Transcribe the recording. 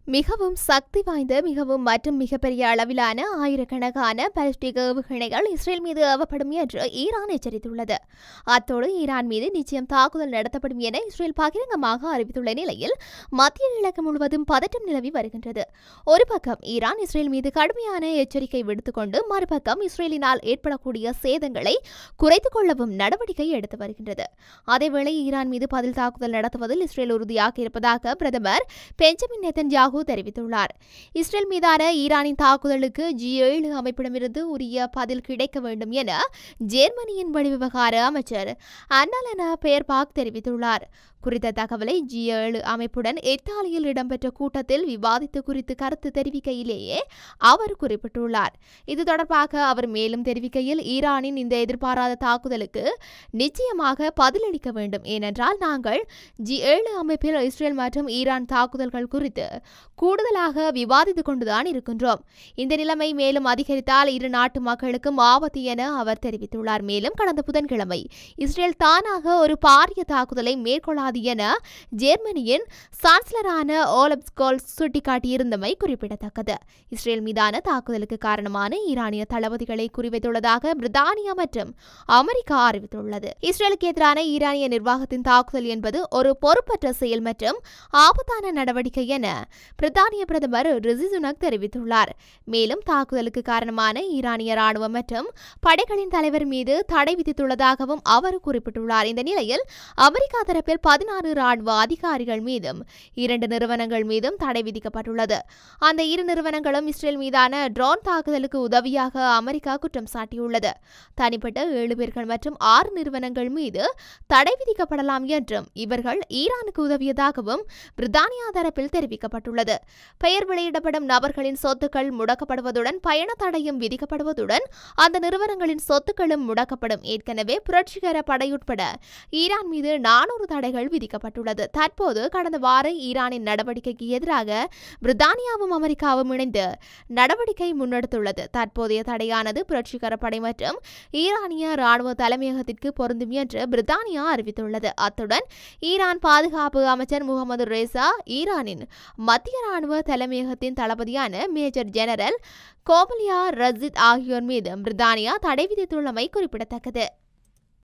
மிகவும் சக்தி வாய்ந்த மற்றும் மிகப்பெரிய அளவிலான ஆயிரக்கணக்கான பாலிஸ்டிக் ஏவுகணைகள் இஸ்ரேல் மீது ஏவப்படும் என்று ஈரான் எச்சரித்துள்ளது. அத்தோடு ஈரான் மீது நிச்சயம் தாக்குதல் நடத்தப்படும் என இஸ்ரேல் பகிரங்கமாக அறிவித்துள்ள நிலையில் மத்திய கிழக்கு முழுவதும் பதட்டம் நிலவி வருகின்றது. ஒரு பக்கம் ஈரான் இஸ்ரேல் மீது கடுமையான எச்சரிக்கை விடுத்துக்கொண்டு மறுபக்கம் இஸ்ரேலினால் ஏற்படக்கூடிய சேதங்களை குறைத்துக் கொள்ளவும் நடவடிக்கை எடுத்து வருகின்றது. அதேவேளை ஈரான் மீது பதில் தாக்குதல் நடத்துவதில் இஸ்ரேல் உறுதியாக இருப்பதாக பிரதமர் பெஞ்சமின் நெதன்யாகு தெரிவித்துள்ளார். இஸ்ரேல் மீதான ஈரானின் தாக்குதலுக்கு G7 அமைப்பிடமிருந்து உரிய பதில் கிடைக்க வேண்டும் என ஜெர்மனியின் வெளிவிவகார அமைச்சர் அன்னலனா பேர்பாக் தெரிவித்துள்ளார். குறித்த தகவலை G7 அமைப்புடன் இத்தாலியில் இடம்பெற்ற கூட்டத்தில் விவாதித்து குறித்து கருத்து தெரிவிக்கையிலேயே அவர் குறிப்பிட்டுள்ளார். இது தொடர்பாக அவர் மேலும் தெரிவிக்கையில், ஈரானின் இந்த எதிர்பாராத தாக்குதலுக்கு நிச்சயமாக பதிலளிக்க வேண்டும். ஏனென்றால் நாங்கள் G7 அமைப்பில் இஸ்ரேல் மற்றும் ஈரான் தாக்குதல்கள் குறித்து கூடுதலாக விவாதித்துக் கொண்டுதான் இருக்கின்றோம். இந்த நிலைமை மேலும் அதிகரித்தால் இரு நாட்டு மக்களுக்கும் ஆபத்து என அவர் தெரிவித்துள்ளார். மேலும் கடந்த புதன்கிழமை இஸ்ரேல் தானாக ஒரு பாரிய தாக்குதலை மேற்கொள்ளாது என ஜெர்மனியின் சான்சலரான ஓலப் ஸ்கோல்ஸ் சுட்டிக்காட்டியிருந்தமை குறிப்பிடத்தக்கது. இஸ்ரேல் மீதான தாக்குதலுக்கு காரணமான ஈரானிய தளபதிகளை குறிவைத்துள்ளதாக பிரித்தானியா மற்றும் அமெரிக்கா அறிவித்துள்ளது. இஸ்ரேலுக்கு எதிரான ஈரானிய நிர்வாகத்தின் தாக்குதல் என்பது ஒரு பொறுப்பற்ற செயல் மற்றும் ஆபத்தான நடவடிக்கை என பிரித்தானிய பிரதமர் ரிஷி சுனக் தெரிவித்துள்ளார். மேலும் தாக்குதலுக்கு காரணமான ஈரானிய ராணுவம் மற்றும் படைகளின் தலைவர் மீது தடை விதித்துள்ளதாகவும் அவர் குறிப்பிட்டுள்ளார். இந்த நிலையில் அமெரிக்கா தரப்பில் 16 ராணுவ அதிகாரிகள் மீதும் 2 நிறுவனங்கள் மீதும் தடை விதிக்கப்பட்டுள்ளது. அந்த இரு நிறுவனங்களும் இஸ்ரேல் மீதான ட்ரோன் தாக்குதலுக்கு உதவியாக அமெரிக்கா குற்றம் சாட்டியுள்ளது. தனிப்பட்ட 7 பேர்கள் மற்றும் 6 நிறுவனங்கள் மீது தடை விதிக்கப்படலாம் என்றும் இவர்கள் ஈரானுக்கு உதவியதாகவும் பிரித்தானியா தரப்பில் தெரிவிக்கப்பட்டுள்ளது. பெயர் வெளியிடப்படும் நபர்களின் சொத்துக்கள் முடக்கப்படுவதுடன் பயண தடையும் விதிக்கப்படுவதுடன் அந்த நிறுவனங்களின் சொத்துக்களும் முடக்கப்படும். ஏற்கனவே புரட்சிகர படையுட்பட ஈரான் மீது 400 தடைகள் விதிக்கப்பட்டுள்ளது. தற்போது கடந்த வாரம் ஈரானின் நடவடிக்கைக்கு எதிராக பிரித்தானியாவும் அமெரிக்காவும் இணைந்து நடவடிக்கை முன்னெடுத்துள்ளது. தற்போதைய தடையானது புரட்சிகர படை மற்றும் ஈரானிய ராணுவ தலைமையகத்திற்கு பொருந்தும் என்று பிரித்தானியா அறிவித்துள்ளது. அத்துடன் ஈரான் பாதுகாப்பு அமைச்சர் முகமது ரேசா, ஈரானின் மத்திய ராணுவ தலைமையகத்தின் தளபதியான மேஜர் ஜெனரல் கோமலியா ரஷித் ஆகியோர் மீது பிரித்தானியா தடை விதித்துள்ளமை குறிப்பிடத்தக்கது.